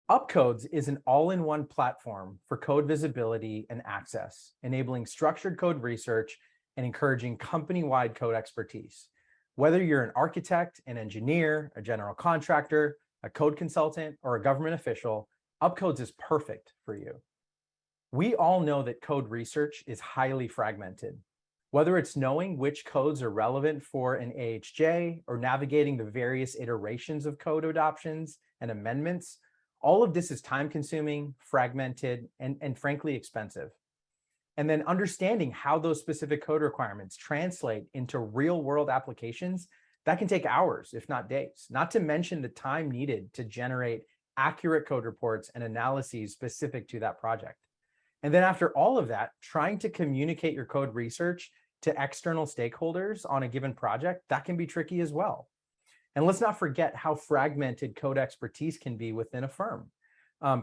UpCodes is an all-in-one platform for code visibility and access, enabling structured code research and encouraging company-wide code expertise. Whether you're an architect, an engineer, a general contractor, a code consultant, or a government official, UpCodes is perfect for you. We all know that code research is highly fragmented. Whether it's knowing which codes are relevant for an AHJ or navigating the various iterations of code adoptions and amendments, all of this is time-consuming, fragmented, and frankly expensive. And then understanding how those specific code requirements translate into real-world applications, that can take hours, if not days, not to mention the time needed to generate accurate code reports and analyses specific to that project. And then after all of that, trying to communicate your code research to external stakeholders on a given project, that can be tricky as well. And let's not forget how fragmented code expertise can be within a firm.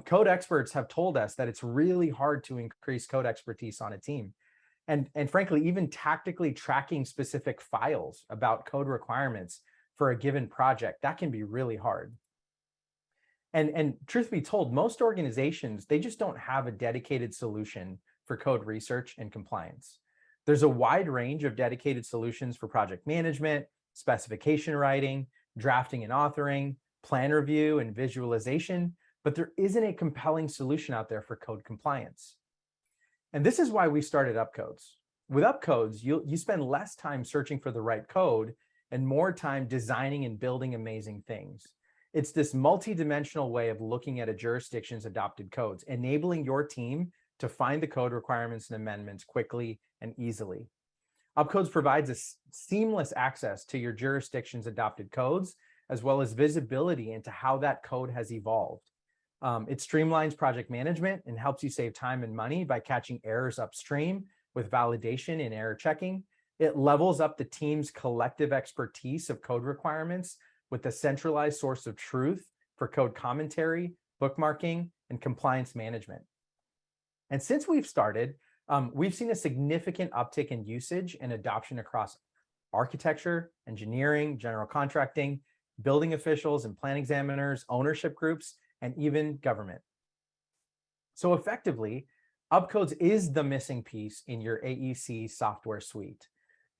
Code experts have told us that it's really hard to increase code expertise on a team. And frankly, even tactically tracking specific files about code requirements for a given project, that can be really hard. And truth be told, most organizations, they just don't have a dedicated solution for code research and compliance. There's a wide range of dedicated solutions for project management, specification writing, drafting and authoring, plan review, and visualization, but there isn't a compelling solution out there for code compliance. And this is why we started UpCodes. With UpCodes, you spend less time searching for the right code and more time designing and building amazing things. It's this multi-dimensional way of looking at a jurisdiction's adopted codes, enabling your team to find the code requirements and amendments quickly and easily. UpCodes provides a seamless access to your jurisdiction's adopted codes, as well as visibility into how that code has evolved. It streamlines project management and helps you save time and money by catching errors upstream with validation and error checking. It levels up the team's collective expertise of code requirements with a centralized source of truth for code commentary, bookmarking, and compliance management. And since we've started, we've seen a significant uptick in usage and adoption across architecture, engineering, general contracting, building officials and plan examiners, ownership groups, and even government. So effectively, UpCodes is the missing piece in your AEC software suite.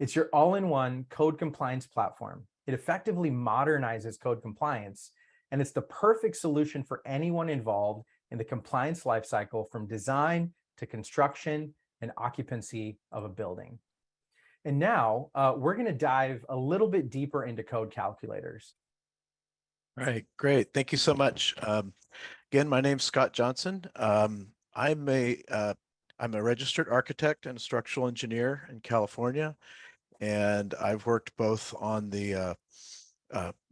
It's your all-in-one code compliance platform. It effectively modernizes code compliance, and it's the perfect solution for anyone involved in the compliance lifecycle from design to construction and occupancy of a building. And now we're going to dive a little bit deeper into code calculators. All right, great. Thank you so much. Again, my name's Scott Johnson. I'm a registered architect and structural engineer in California, and I've worked both on the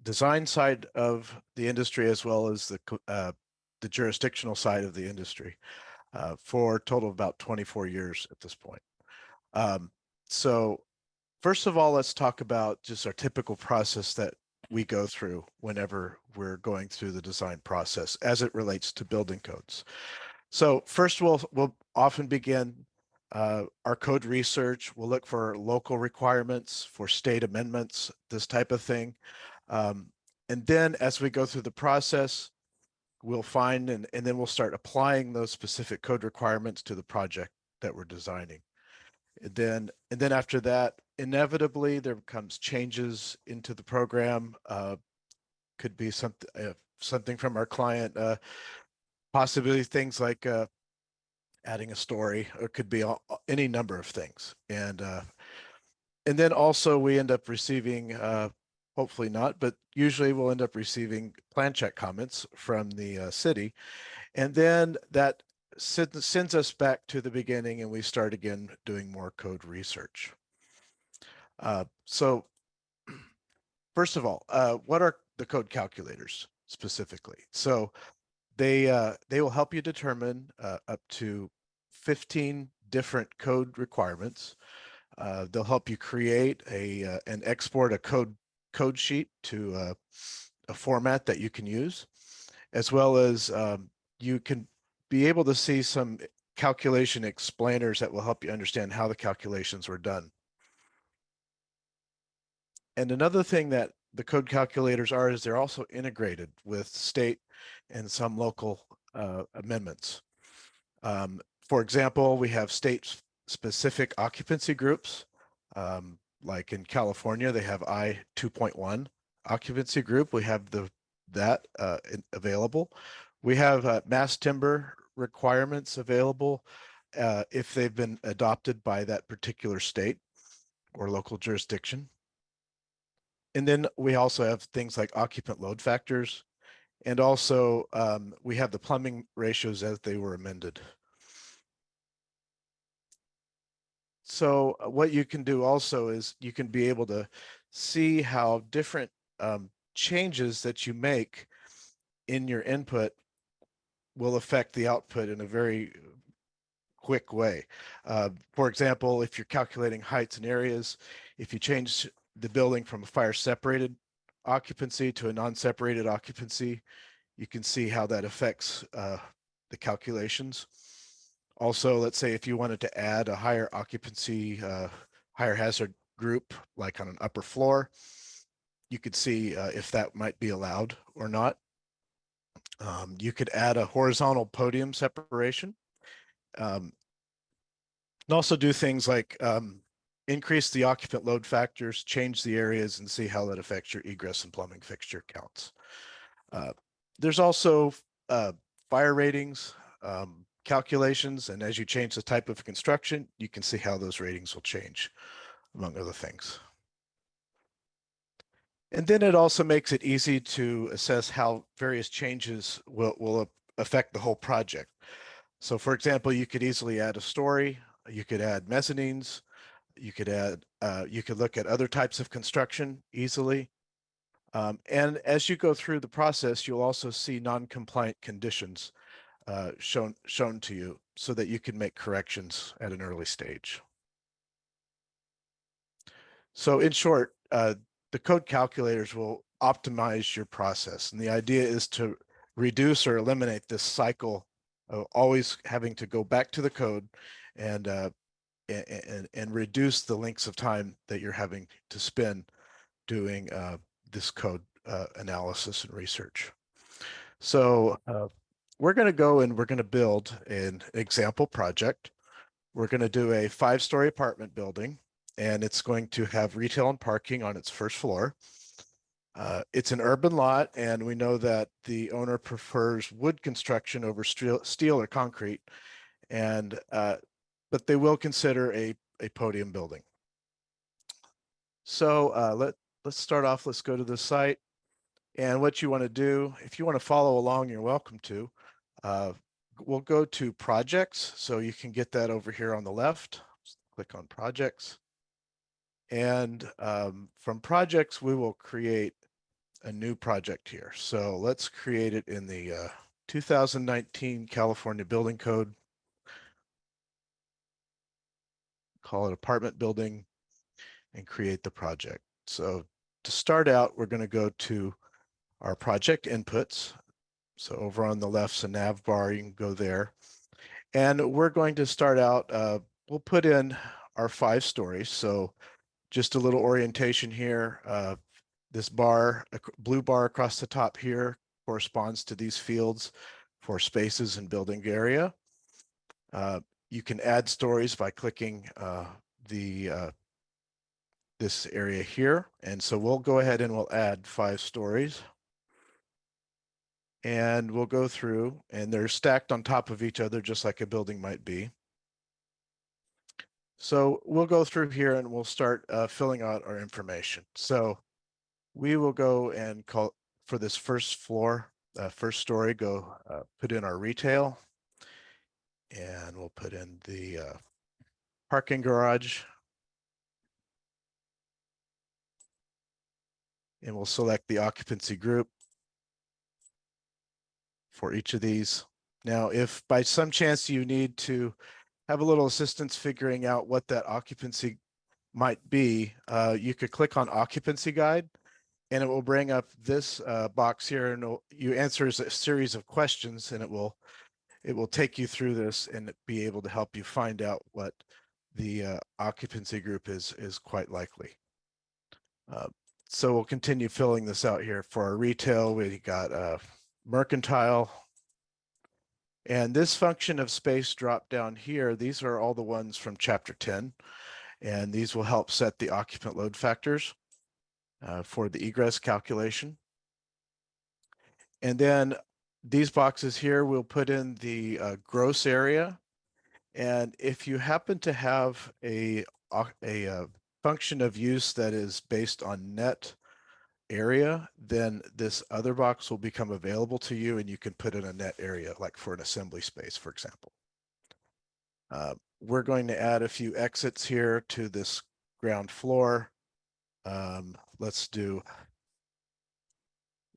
design side of the industry as well as the jurisdictional side of the industry for a total of about 24 years at this point. So first of all, let's talk about just our typical process that we go through whenever we're going through the design process as it relates to building codes. So first, we'll often begin our code research. We'll look for local requirements, for state amendments, this type of thing. And then as we go through the process, we'll find and then we'll start applying those specific code requirements to the project that we're designing. And then after that, inevitably there comes changes into the program. Could be something from our client, possibly things like adding a story, or it could be any number of things. And then also we end up receiving, hopefully not, but usually we'll end up receiving plan check comments from the city. And then that sends us back to the beginning and we start again doing more code research. So first of all, what are the code calculators specifically? So they will help you determine up to 15 different code requirements. They'll help you create and export a code sheet to a format that you can use, as well as you can be able to see some calculation explainers that will help you understand how the calculations were done. And another thing that the code calculators are is they're also integrated with state and some local amendments. For example, we have state-specific occupancy groups. Like in California, they have I-2.1 occupancy group. We have that available. We have mass timber requirements available if they've been adopted by that particular state or local jurisdiction. And then we also have things like occupant load factors. And also we have the plumbing ratios as they were amended. So what you can do also is you can be able to see how different changes that you make in your input will affect the output in a very quick way. For example, if you're calculating heights and areas, if you change the building from a fire separated occupancy to a non-separated occupancy, you can see how that affects the calculations. Also, let's say if you wanted to add a higher occupancy, higher hazard group, like on an upper floor, you could see if that might be allowed or not. You could add a horizontal podium separation. And also do things like increase the occupant load factors, change the areas, and see how that affects your egress and plumbing fixture counts. There's also fire ratings, calculations, and as you change the type of construction, you can see how those ratings will change, among other things. And then it also makes it easy to assess how various changes will affect the whole project. So for example, you could easily add a story, you could add mezzanines, you could look at other types of construction easily. And as you go through the process, you'll also see non-compliant conditions shown to you so that you can make corrections at an early stage. So in short, the code calculators will optimize your process. And the idea is to reduce or eliminate this cycle of always having to go back to the code and reduce the lengths of time that you're having to spend doing this code analysis and research. So we're going to go and we're going to build an example project. We're going to do a 5-story apartment building, and it's going to have retail and parking on its first floor. It's an urban lot, and we know that the owner prefers wood construction over steel or concrete, and but they will consider a podium building. So let's start off. Let's go to the site. And what you want to do, if you want to follow along, you're welcome to. We'll go to projects. So you can get that over here on the left. Just click on projects. And from projects, we will create a new project here. So let's create it in the 2019 California Building Code. Call it apartment building and create the project. So to start out, we're going to go to our project inputs. So over on the left's a nav bar, you can go there. And we're going to start out, we'll put in our 5 stories. So just a little orientation here. This bar, a blue bar across the top here, corresponds to these fields for spaces and building area. You can add stories by clicking this area here. And so we'll go ahead and we'll add 5 stories. And we'll go through, and they're stacked on top of each other, just like a building might be. So we'll go through here and we'll start filling out our information. So we will go and call for this first floor, first story, go put in our retail, and we'll put in the parking garage. And we'll select the occupancy group for each of these. Now, if by some chance you need to have a little assistance figuring out what that occupancy might be, you could click on occupancy guide, and it will bring up this box here, and you answer a series of questions, and it will take you through this and be able to help you find out what the occupancy group is quite likely. so we'll continue filling this out here. For our retail, we got mercantile. And this function of space drop down here, these are all the ones from chapter 10. And these will help set the occupant load factors for the egress calculation. And then these boxes here, we'll put in the gross area. And if you happen to have a function of use that is based on net area, then this other box will become available to you and you can put in a net area, like for an assembly space, for example. We're going to add a few exits here to this ground floor. Let's do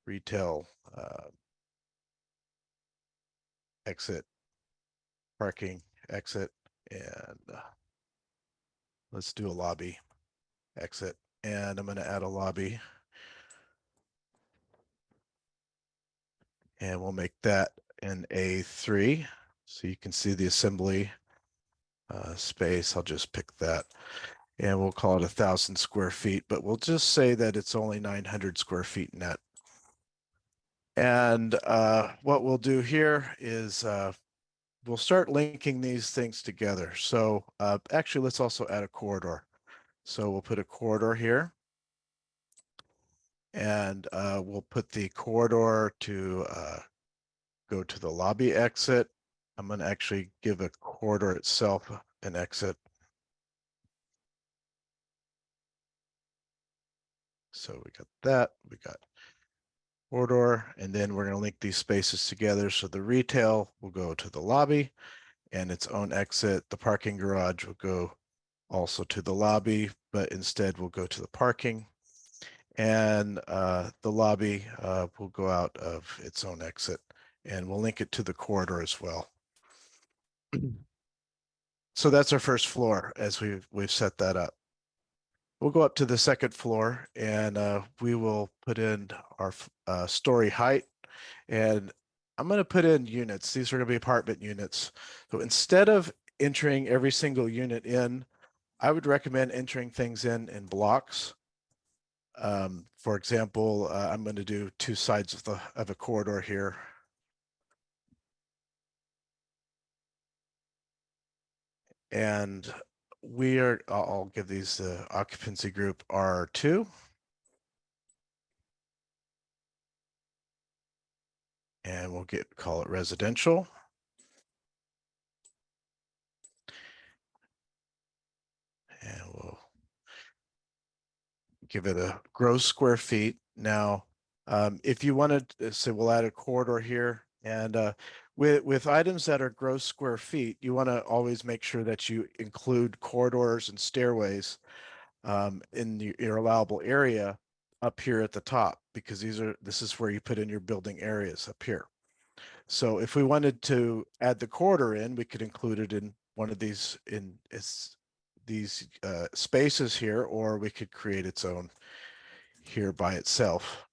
retail exit, parking exit, and let's do a lobby exit. And I'm going to add a lobby. And we'll make that an A3. So you can see the assembly space. I'll just pick that. And we'll call it 1,000 square feet, but we'll just say that it's only 900 square feet net. And what we'll do here is we'll start linking these things together. So actually, let's also add a corridor. So we'll put a corridor here. And we'll put the corridor to go to the lobby exit. I'm going to actually give a corridor itself an exit. So we got that, we got corridor, and then we're going to link these spaces together. So the retail will go to the lobby and its own exit. The parking garage will go also to the lobby, but instead we'll go to the parking. And the lobby will go out of its own exit, and we'll link it to the corridor as well. So that's our first floor as we've set that up. We'll go up to the second floor and we will put in our story height. And I'm going to put in units. These are going to be apartment units. So instead of entering every single unit in, I would recommend entering things in blocks. For example, I'm going to do 2 sides of a corridor here. And I'll give these the occupancy group R2. And we'll call it residential. And we'll give it a gross square feet. Now, if you wanted to say, we'll add a corridor here, and with items that are gross square feet, you want to always make sure that you include corridors and stairways in your allowable area up here at the top, because this is where you put in your building areas up here. So if we wanted to add the corridor in, we could include it in one of these these spaces here, or we could create its own here by itself.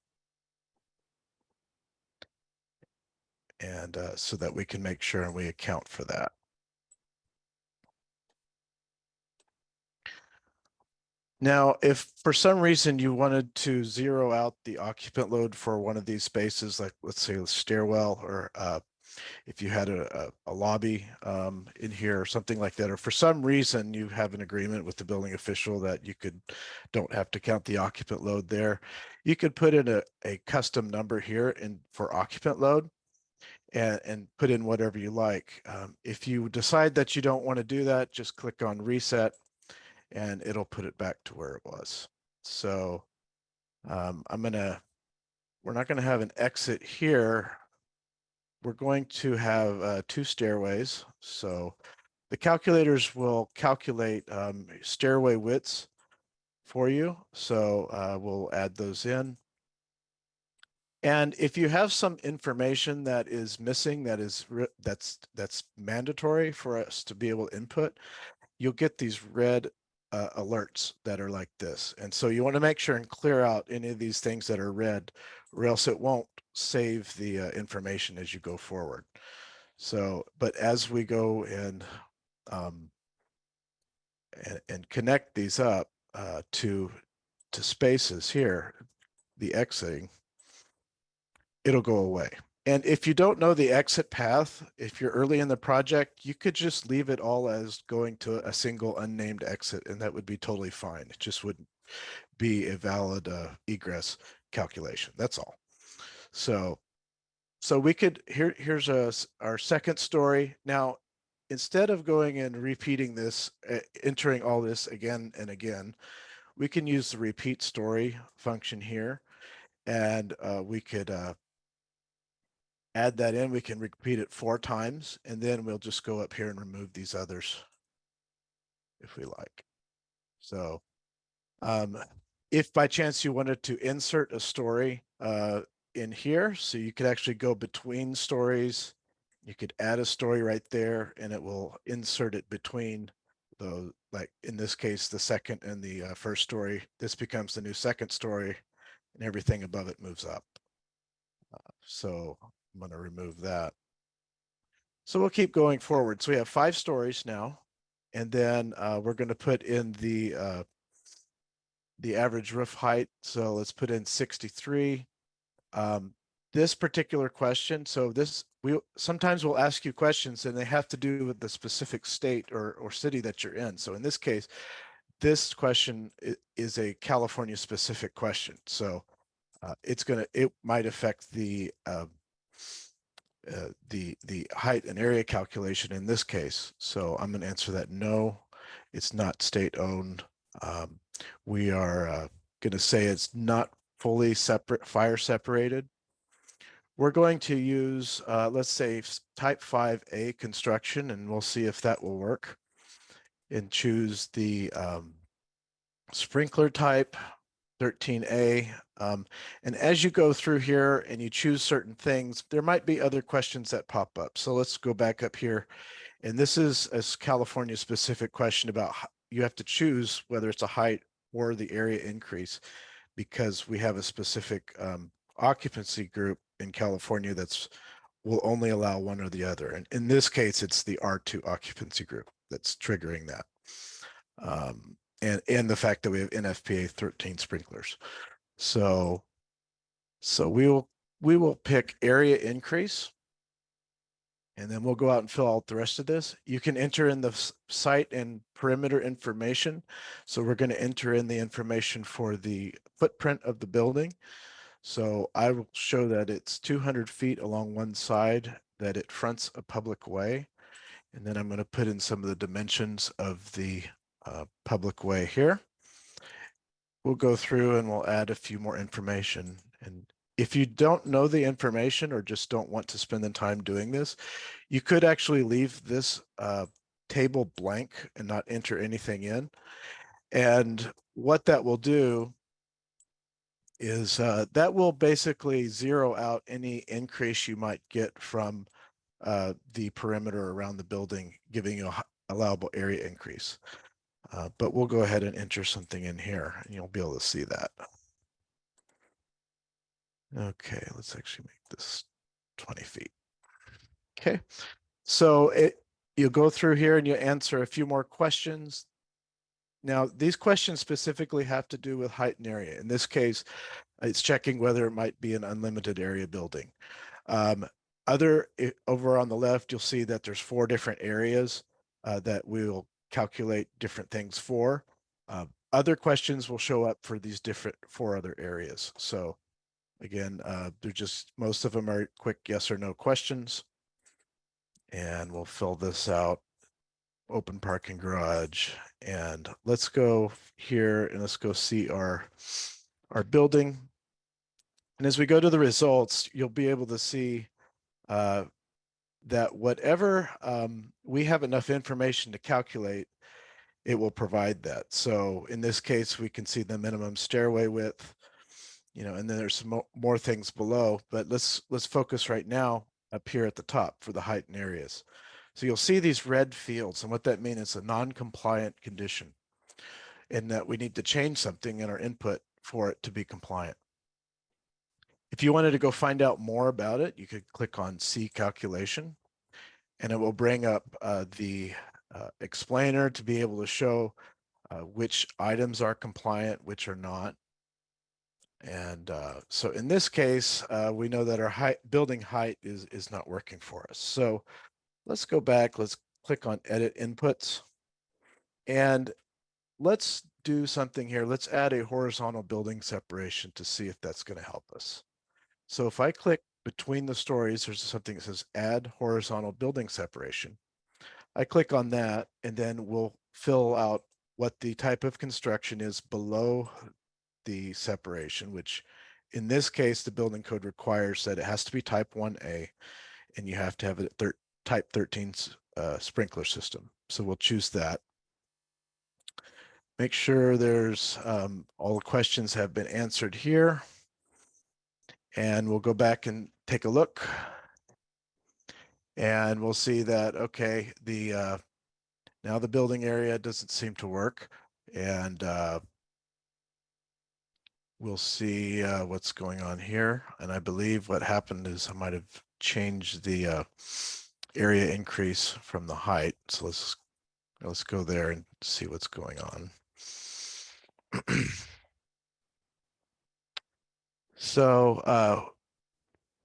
And so that we can make sure and we account for that. Now, if for some reason you wanted to zero out the occupant load for one of these spaces, like let's say a stairwell, or if you had a lobby in here or something like that, or for some reason you have an agreement with the building official that you don't have to count the occupant load there, you could put in a custom number here for occupant load and put in whatever you like. If you decide that you don't want to do that, just click on reset and it'll put it back to where it was. So we're not going to have an exit here. We're going to have 2 stairways. So the calculators will calculate stairway widths for you. So we'll add those in. And if you have some information that is missing, that's mandatory for us to be able to input, you'll get these red alerts that are like this. And so you want to make sure and clear out any of these things that are red, or else it won't save the information as you go forward. So, but as we go and connect these up to to spaces here, the exiting, it'll go away. And if you don't know the exit path, if you're early in the project, you could just leave it all as going to a single unnamed exit, and that would be totally fine. It just wouldn't be a valid egress calculation. That's all. So we could, here's our second story. Now, instead of going and repeating this, entering all this again and again, we can use the repeat story function here, and we could add that in. We can repeat it 4 times, and then we'll just go up here and remove these others if we like. So if by chance you wanted to insert a story in here, so you could actually go between stories, you could add a story right there, and it will insert it between those, like in this case, the second and the first story. This becomes the new second story, and everything above it moves up. So I'm going to remove that. So we'll keep going forward. So we have 5 stories now, and then we're going to put in the average roof height. So let's put in 63. This particular question, so sometimes we'll ask you questions and they have to do with the specific state or city that you're in. So in this case, this question is a California specific question. So it might affect the height and area calculation in this case. So I'm going to answer that no, it's not state owned. We are going to say it's not fully separate, fire separated. We're going to use, let's say, type 5A construction, and we'll see if that will work. And choose the sprinkler type, 13A. And as you go through here and you choose certain things, there might be other questions that pop up. So let's go back up here. And this is a California specific question about you have to choose whether it's a height or the area increase, because we have a specific occupancy group in California will only allow one or the other. And in this case, it's the R2 occupancy group that's triggering that. And the fact that we have NFPA 13 sprinklers. So we will pick area increase, and then we'll go out and fill out the rest of this. You can enter in the site and perimeter information. So we're going to enter in the information for the footprint of the building. So I will show that it's 200 feet along one side, that it fronts a public way. And then I'm going to put in some of the dimensions of the public way here. We'll go through and we'll add a few more information. And if you don't know the information or just don't want to spend the time doing this, you could actually leave this table blank and not enter anything in. And what that will do is that will basically zero out any increase you might get from the perimeter around the building, giving you a allowable area increase. But we'll go ahead and enter something in here and you'll be able to see that. Okay, let's actually make this 20 feet. Okay, so you go through here and you answer a few more questions. Now, these questions specifically have to do with height and area. In this case, it's checking whether it might be an unlimited area building. Over on the left, you'll see that there's 4 different areas that we'll calculate different things for. Other questions will show up for these different 4 other areas. So again, they're just, most of them are quick yes or no questions. And we'll fill this out. Open parking garage. And let's go here and let's go see our building. And as we go to the results, you'll be able to see that whatever we have enough information to calculate, it will provide that. So in this case, we can see the minimum stairway width, and then there's some more things below, but let's focus right now up here at the top for the height and areas. So you'll see these red fields, and what that means is a non-compliant condition, and that we need to change something in our input for it to be compliant. If you wanted to go find out more about it, you could click on See Calculation, and it will bring up the explainer to be able to show which items are compliant, which are not. And so in this case, we know that our building height is not working for us. So let's go back, let's click on Edit Inputs. And let's do something here. Let's add a horizontal building separation to see if that's going to help us. So if I click between the stories, there's something that says Add Horizontal Building Separation. I click on that, and then we'll fill out what the type of construction is below the separation, which in this case, the building code requires that it has to be type 1A, and you have to have a type 13 sprinkler system. So we'll choose that. Make sure there's all the questions have been answered here. And we'll go back and take a look. And we'll see that, okay, now the building area doesn't seem to work. And we'll see what's going on here. And I believe what happened is I might have changed the area increase from the height. So let's go there and see what's going on. So,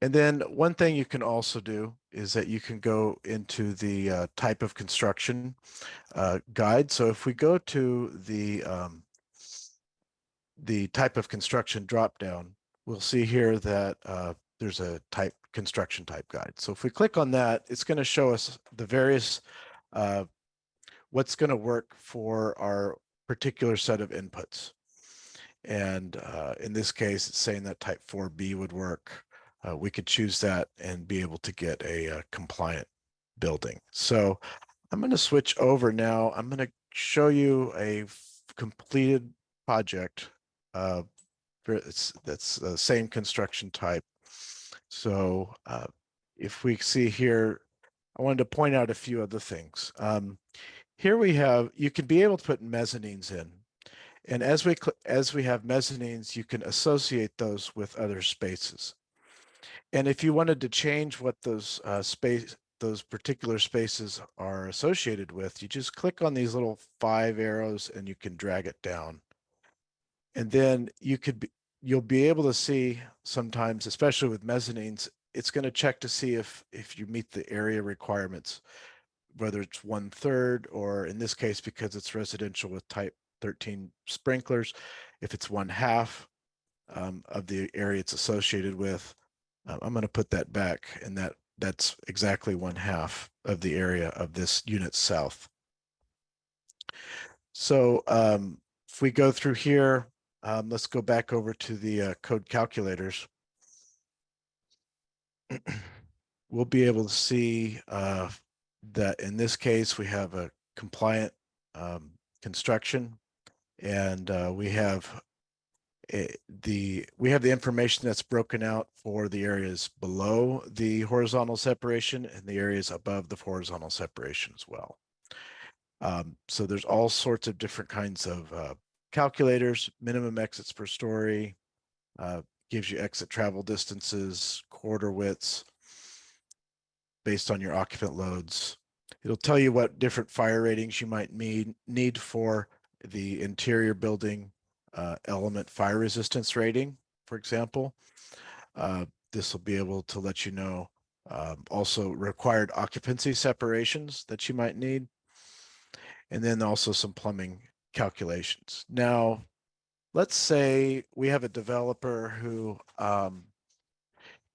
and then one thing you can also do is that you can go into the type of construction guide. So if we go to the type of construction dropdown, we'll see here that there's a construction type guide. So if we click on that, it's going to show us the various what's going to work for our particular set of inputs. And in this case, it's saying that type 4B would work. We could choose that and be able to get a compliant building. So I'm going to switch over now. I'm going to show you a completed project. That's the same construction type. So if we see here, I wanted to point out a few other things. Here we have, you can be able to put mezzanines in. And as we have mezzanines, you can associate those with other spaces. And if you wanted to change what those those particular spaces are associated with, you just click on these little 5 arrows and you can drag it down. And then you'll be able to see sometimes, especially with mezzanines, it's going to check to see if you meet the area requirements, whether it's 1/3, or in this case, because it's residential with type 13 sprinklers, if it's 1/2 of the area it's associated with. I'm going to put that back, and that's exactly 1/2 of the area of this unit south. So if we go through here, let's go back over to the code calculators. We'll be able to see that in this case, we have a compliant construction, and we have the information that's broken out for the areas below the horizontal separation and the areas above the horizontal separation as well. So there's all sorts of different kinds of calculators. Minimum exits per story, gives you exit travel distances, quarter widths based on your occupant loads. It'll tell you what different fire ratings you might need for the interior building element fire resistance rating, for example. This will be able to let you know also required occupancy separations that you might need, and then also some plumbing calculations. Now, let's say we have a developer who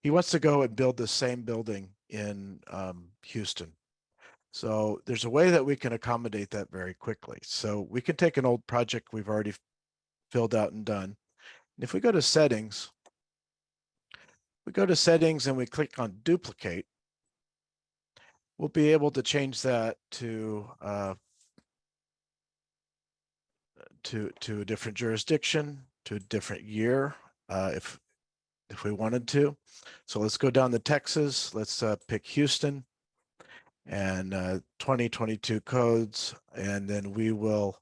he wants to go and build the same building in Houston. So there's a way that we can accommodate that very quickly. So we can take an old project we've already filled out and done. And if we go to settings, and we click on duplicate, we'll be able to change that to a different jurisdiction, to a different year, if we wanted to. So let's go down to Texas. Let's pick Houston and 2022 codes, and then we will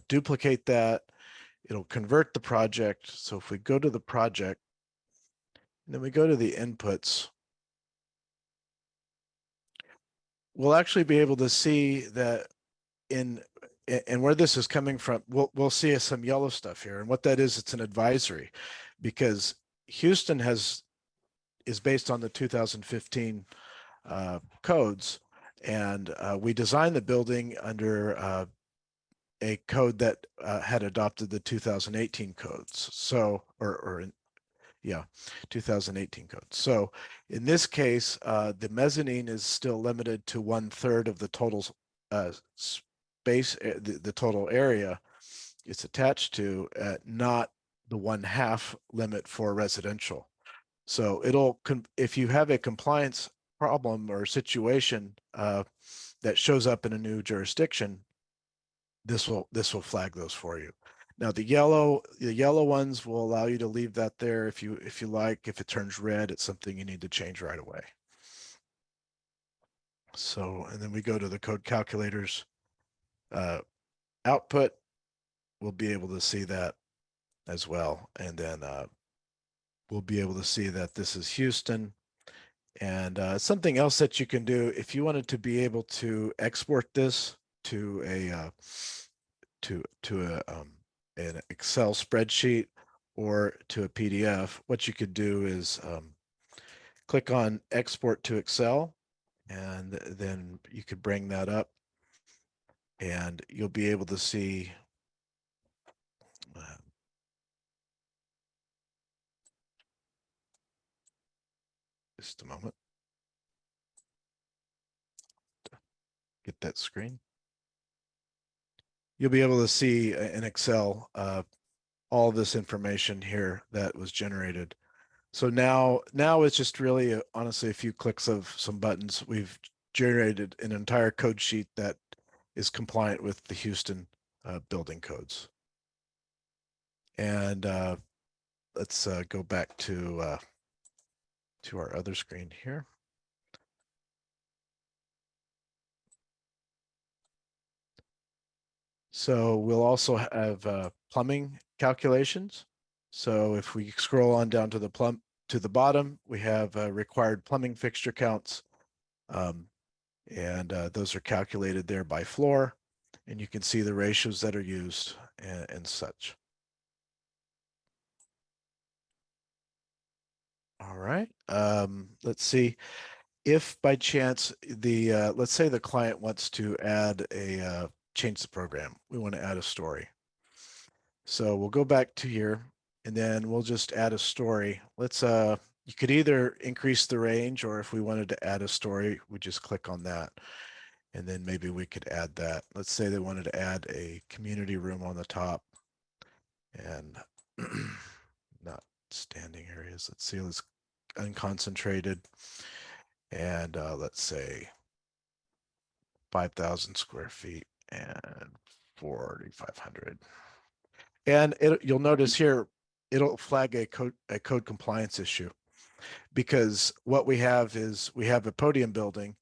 duplicate that. It'll convert the project. So if we go to the project, and then we go to the inputs, we'll actually be able to see that in and where this is coming from, we'll see some yellow stuff here. And what that is, it's an advisory, because Houston is based on the 2015 codes. And we designed the building under a code that had adopted the 2018 codes. So, yeah, 2018 codes. So in this case, the mezzanine is still limited to 1/3 of the total space, the total area it's attached to, not the 1/2 limit for residential. So if you have a compliance problem or situation that shows up in a new jurisdiction, this will flag those for you. Now the yellow ones will allow you to leave that there if you like. If it turns red, it's something you need to change right away. So, and then we go to the code calculators output. We'll be able to see that as well. And then we'll be able to see that this is Houston. And something else that you can do, if you wanted to be able to export this to a an Excel spreadsheet or to a PDF, what you could do is click on Export to Excel, and then you could bring that up, and you'll be able to see just a moment. Get that screen. You'll be able to see in Excel all this information here that was generated. So now it's just really honestly a few clicks of some buttons. We've generated an entire code sheet that is compliant with the Houston building codes. And let's go back to our other screen here. So we'll also have plumbing calculations. So if we scroll on down to the bottom, we have required plumbing fixture counts. And those are calculated there by floor. And you can see the ratios that are used and such. All right. Let's see. If by chance let's say the client wants to add change the program. We want to add a story. So we'll go back to here, and then we'll just add a story. Let's you could either increase the range, or if we wanted to add a story, we just click on that. And then maybe we could add that. Let's say they wanted to add a community room on the top, and not standing areas. Let's see, let's unconcentrated. And let's say 5,000 square feet and 4,500. And you'll notice here, it'll flag a code compliance issue, because what we have is we have a podium building,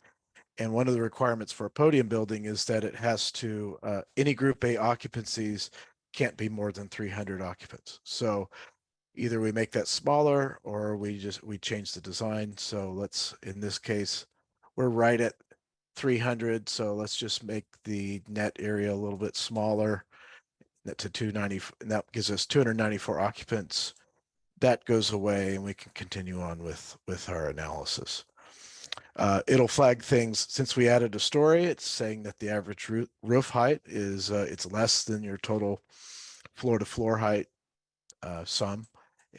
and one of the requirements for a podium building is that it has to, any group A occupancies can't be more than 300 occupants. So either we make that smaller, or we change the design. So let's, in this case, we're right at 300. So let's just make the net area a little bit smaller, to 290, and that gives us 294 occupants. That goes away, and we can continue on with our analysis. It'll flag things. Since we added a story, it's saying that the average roof height is it's less than your total floor to floor height sum.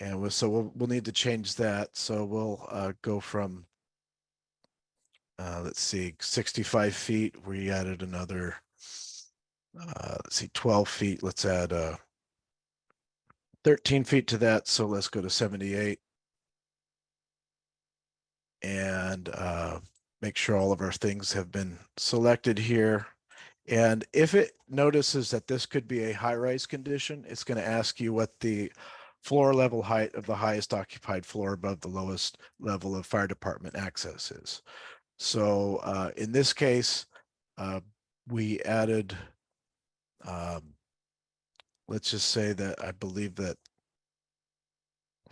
And so we'll need to change that. So we'll go from, let's see, 65 feet. We added another, let's see, 12 feet. Let's add 13 feet to that. So let's go to 78. And make sure all of our things have been selected here. And if it notices that this could be a high-rise condition, it's going to ask you what the floor level height of the highest occupied floor above the lowest level of fire department access is. So in this case, we added, let's just say that I believe that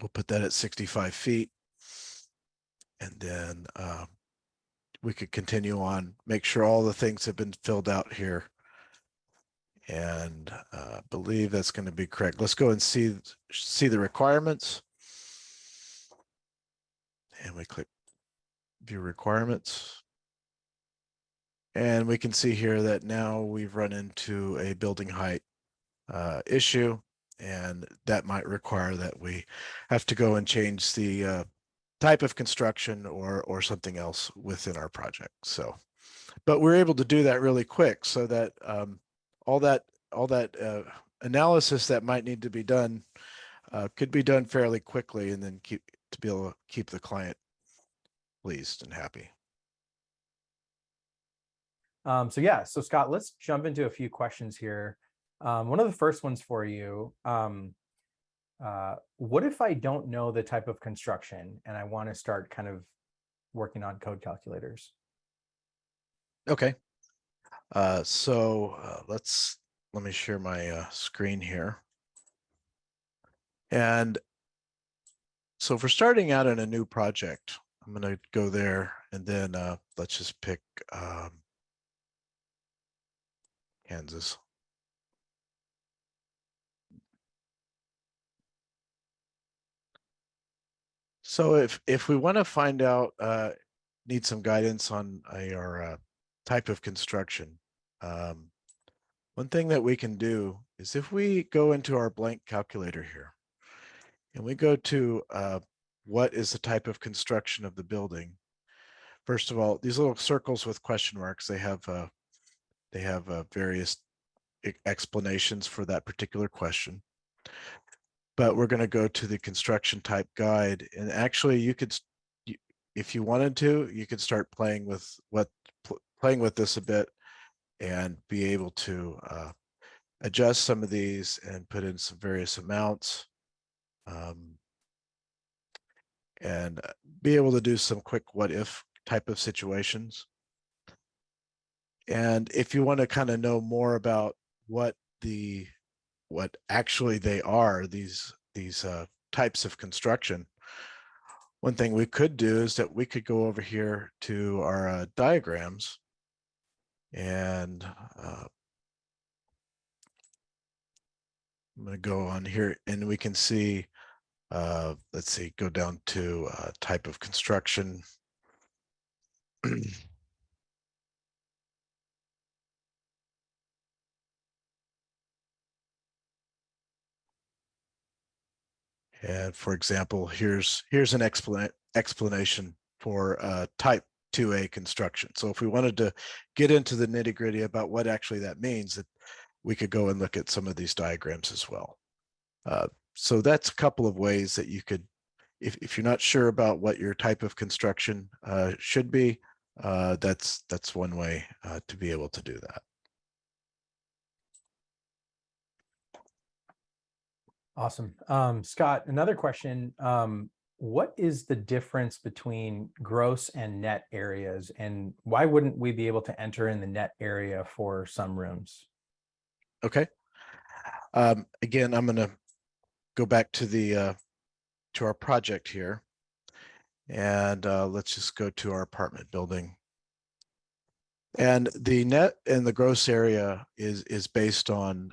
we'll put that at 65 feet. And then we could continue on, make sure all the things have been filled out here. And believe that's going to be correct. Let's go and see the requirements. And we click view requirements. And we can see here that now we've run into a building height issue, and that might require that we have to go and change the type of construction or something else within our project. So, but we're able to do that really quick, so that all that analysis that might need to be done could be done fairly quickly, and then be able to keep the client pleased and happy. So yeah, so Scott, let's jump into a few questions here. One of the first ones for you, what if I don't know the type of construction and I want to start kind of working on code calculators? Okay. Let me share my screen here. And so if we're starting out in a new project, I'm going to go there, and then let's just pick Kansas. So if we want to find out, need some guidance on our type of construction, one thing that we can do is if we go into our blank calculator here, and we go to what is the type of construction of the building. First of all, these little circles with question marks, they have various explanations for that particular question. But we're going to go to the construction type guide, and actually you could, if you wanted to, you could start playing with this a bit and be able to adjust some of these and put in some various amounts, and be able to do some quick what if type of situations. And if you want to kind of know more about what actually they are, these types of construction, one thing we could do is that we could go over here to our diagrams, and I'm going to go on here, and we can see, let's see, go down to type of construction. And for example, here's an explanation for type 2A construction. So if we wanted to get into the nitty gritty about what actually that means, that we could go and look at some of these diagrams as well. So that's a couple of ways that you could, if you're not sure about what your type of construction should be, that's one way to be able to do that. Awesome. Scott, another question. What is the difference between gross and net areas, and why wouldn't we be able to enter in the net area for some rooms? Okay. Again, I'm going to go back to to our project here, and let's just go to our apartment building. And the net and the gross area is based on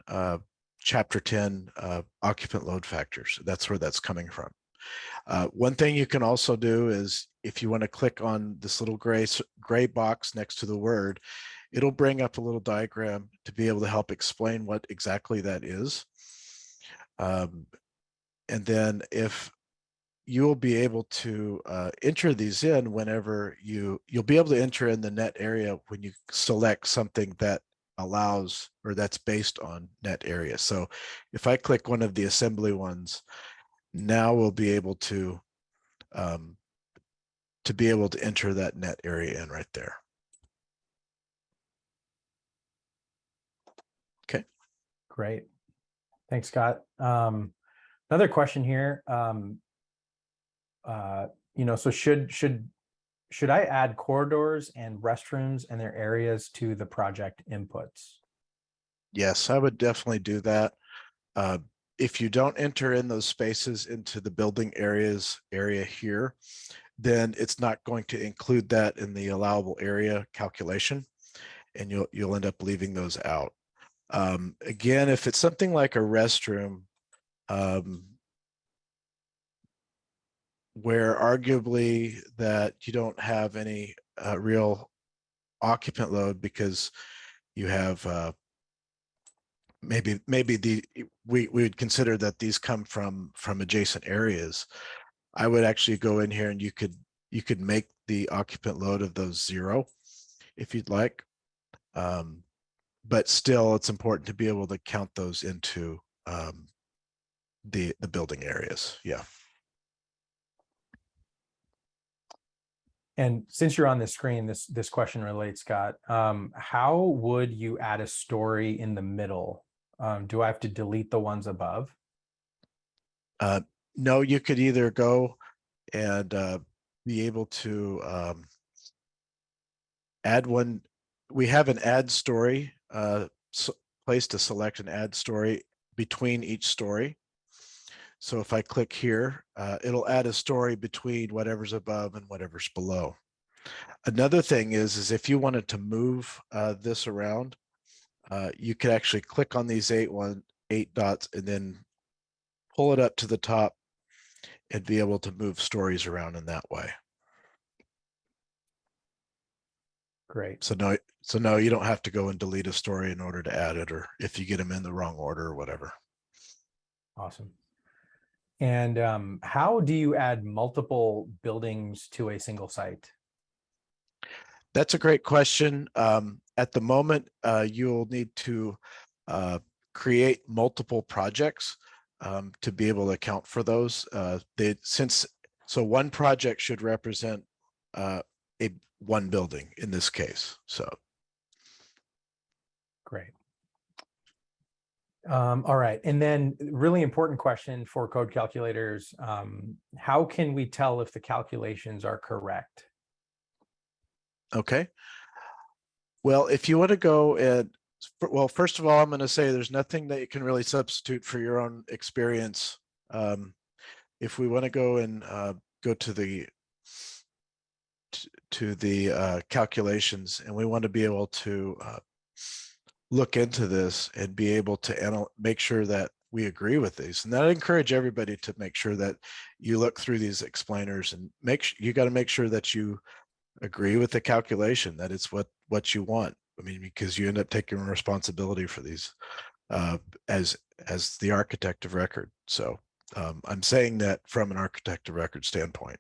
Chapter 10 occupant load factors. That's where that's coming from. One thing you can also do is, if you want to click on this little gray box next to the word, it'll bring up a little diagram to be able to help explain what exactly that is. And then if you will be able to enter these in whenever you'll be able to enter in the net area when you select something that allows, or that's based on net area. So if I click one of the assembly ones, now we'll be able to enter that net area in right there. Okay. Great. Thanks, Scott. Another question here. So should I add corridors and restrooms and their areas to the project inputs? Yes, I would definitely do that. If you don't enter in those spaces into the building area here, then it's not going to include that in the allowable area calculation, and you'll end up leaving those out. Again, if it's something like a restroom, where arguably that you don't have any real occupant load because you have maybe we would consider that these come from adjacent areas. I would actually go in here and you could make the occupant load of those 0 if you'd like. But still, it's important to be able to count those into the building areas. Yeah. And since you're on the screen, this question relates, Scott. How would you add a story in the middle? Do I have to delete the ones above? No, you could either go and be able to add one. We have an add story place to select an add story between each story. So if I click here, it'll add a story between whatever's above and whatever's below. Another thing is if you wanted to move this around, you could actually click on these 8 dots and then pull it up to the top and be able to move stories around in that way. Great. So no, you don't have to go and delete a story in order to add it, or if you get them in the wrong order or whatever. Awesome. And how do you add multiple buildings to a single site? That's a great question. At the moment, you'll need to create multiple projects to be able to account for those. So one project should represent one building in this case. So great. All right. And then really important question for code calculators. How can we tell if the calculations are correct? Okay. Well, if you want to go and, well, first of all, I'm going to say there's nothing that you can really substitute for your own experience. If we want to go and go to the calculations, and we want to be able to look into this and be able to make sure that we agree with these. And I encourage everybody to make sure that you look through these explainers and you got to make sure that you agree with the calculation, that it's what you want. I mean, because you end up taking responsibility for these as the architect of record. So I'm saying that from an architect of record standpoint,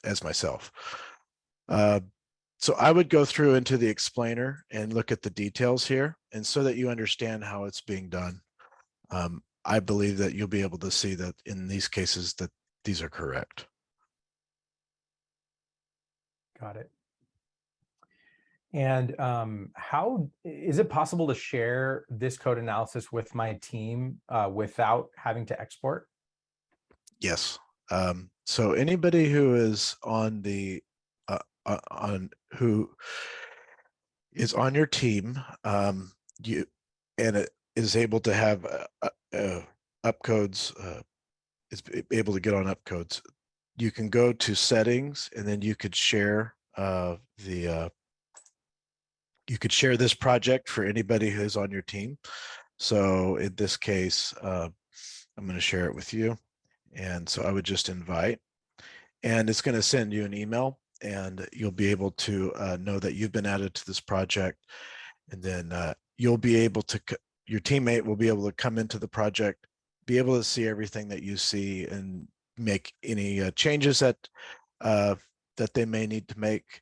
as myself. So I would go through into the explainer and look at the details here, and so that you understand how it's being done. I believe that you'll be able to see that in these cases that these are correct. Got it. And how is it possible to share this code analysis with my team without having to export? Yes. So anybody who is on the who is on your team, it is able to have UpCodes, is able to get on UpCodes. You can go to settings, and then you could share you could share this project for anybody who's on your team. So in this case, I'm going to share it with you. And so I would just invite, and it's going to send you an email, and you'll be able to know that you've been added to this project. And then you'll be able to, your teammate will be able to come into the project, be able to see everything that you see and make any changes that they may need to make.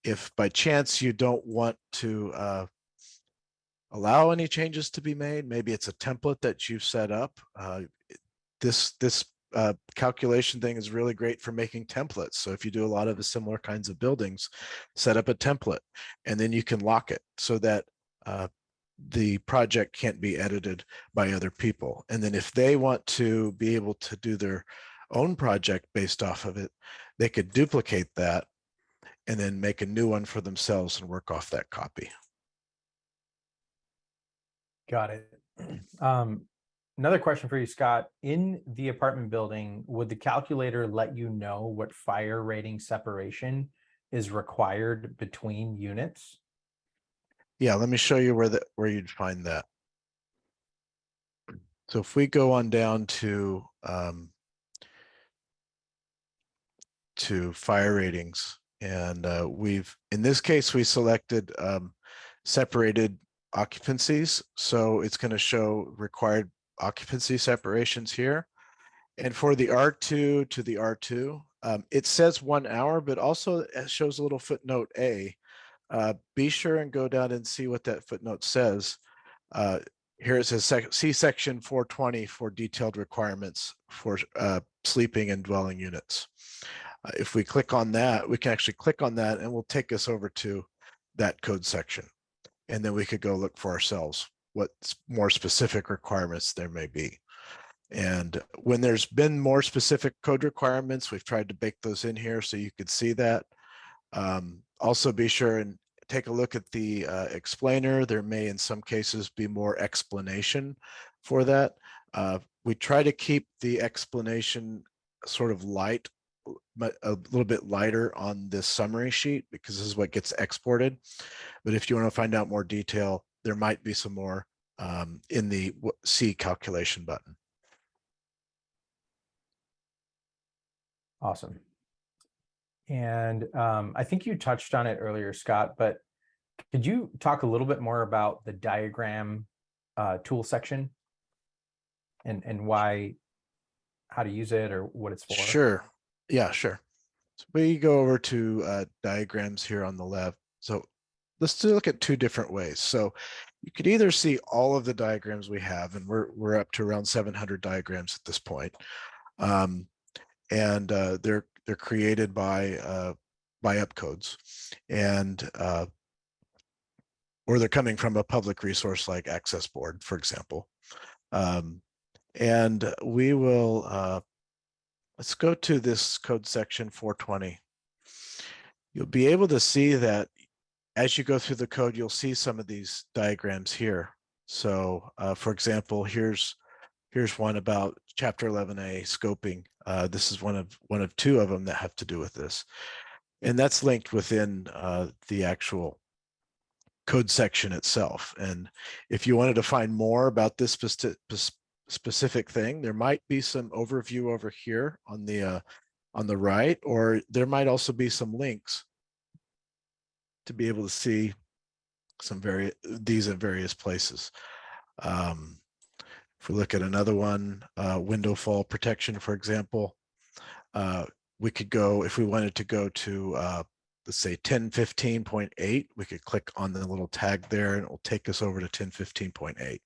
If by chance you don't want to allow any changes to be made, maybe it's a template that you've set up. This calculation thing is really great for making templates. So if you do a lot of the similar kinds of buildings, set up a template, and then you can lock it so that the project can't be edited by other people. And then if they want to be able to do their own project based off of it, they could duplicate that and then make a new one for themselves and work off that copy. Got it. Another question for you, Scott. In the apartment building, would the calculator let you know what fire rating separation is required between units? Yeah, let me show you where you'd find that. So if we go on down to fire ratings, and in this case, we selected separated occupancies. So it's going to show required occupancy separations here. And for the R2 to the R2, it says 1 hour, but also it shows a little footnote A. Be sure and go down and see what that footnote says. Here it says see section 420 for detailed requirements for sleeping and dwelling units. If we click on that, we can actually click on that and we'll take us over to that code section. And then we could go look for ourselves what more specific requirements there may be. And when there's been more specific code requirements, we've tried to bake those in here so you could see that. Also be sure and take a look at the explainer. There may in some cases be more explanation for that. We try to keep the explanation sort of light, but a little bit lighter on this summary sheet because this is what gets exported. But if you want to find out more detail, there might be some more in the C calculation button. Awesome. And I think you touched on it earlier, Scott, but could you talk a little bit more about the diagram tool section and how to use it or what it's for? Sure. Yeah, sure. So we go over to diagrams here on the left. So let's look at two different ways. So you could either see all of the diagrams we have, and we're up to around 700 diagrams at this point. And they're created by UpCodes, and or they're coming from a public resource like Access Board, for example. And we will let's go to this code section 420. You'll be able to see that as you go through the code, you'll see some of these diagrams here. So for example, here's one about chapter 11A scoping. This is one of two of them that have to do with this. And that's linked within the actual code section itself. And if you wanted to find more about this specific thing, there might be some overview over here on the right, or there might also be some links to be able to see these at various places. If we look at another one, window fall protection, for example, we could go, if we wanted to go to, let's say 1015.8, we could click on the little tag there and it will take us over to 1015.8.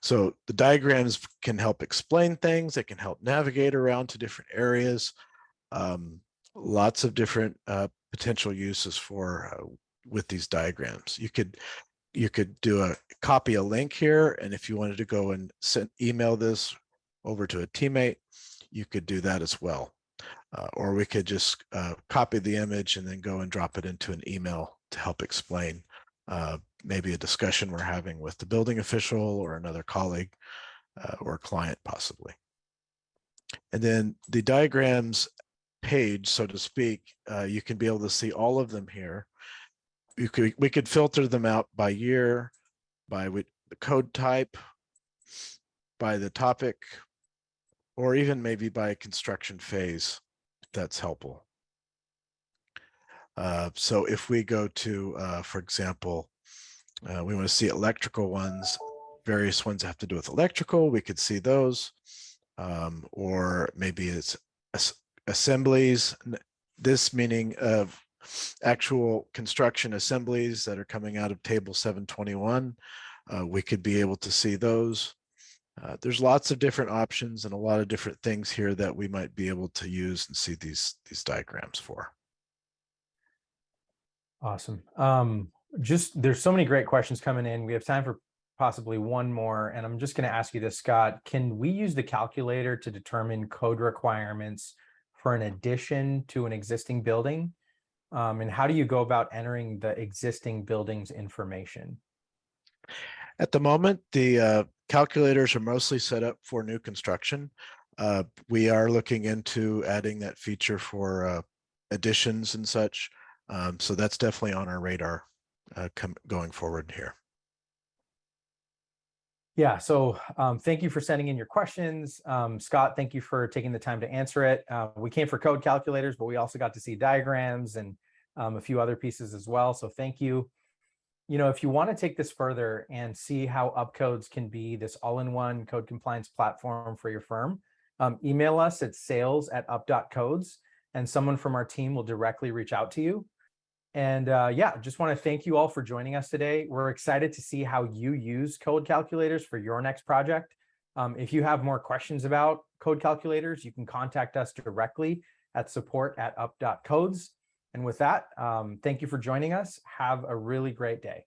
So the diagrams can help explain things. They can help navigate around to different areas. Lots of different potential uses for with these diagrams. You could do copy a link here, and if you wanted to go and email this over to a teammate, you could do that as well. Or we could just copy the image and then go and drop it into an email to help explain maybe a discussion we're having with the building official or another colleague or client possibly. And then the diagrams page, so to speak, you can be able to see all of them here. We could filter them out by year, by the code type, by the topic, or even maybe by construction phase, if that's helpful. So if we go to, for example, we want to see electrical ones, various ones have to do with electrical, we could see those, or maybe it's assemblies, this meaning of actual construction assemblies that are coming out of table 721. We could be able to see those. There's lots of different options and a lot of different things here that we might be able to use and see these diagrams for. Awesome. There's so many great questions coming in. We have time for possibly one more, and I'm just going to ask you this, Scott. Can we use the calculator to determine code requirements for an addition to an existing building? And how do you go about entering the existing building's information? At the moment, the calculators are mostly set up for new construction. We are looking into adding that feature for additions and such. So that's definitely on our radar. going forward here. Yeah, so thank you for sending in your questions. Scott, thank you for taking the time to answer it. We came for code calculators, but we also got to see diagrams and a few other pieces as well. So thank you. You know, if you want to take this further and see how UpCodes can be this all-in-one code compliance platform for your firm, email us at sales@up.codes, and someone from our team will directly reach out to you. And yeah, just want to thank you all for joining us today. We're excited to see how you use code calculators for your next project. If you have more questions about code calculators, you can contact us directly at support@up.codes. And with that, thank you for joining us. Have a really great day.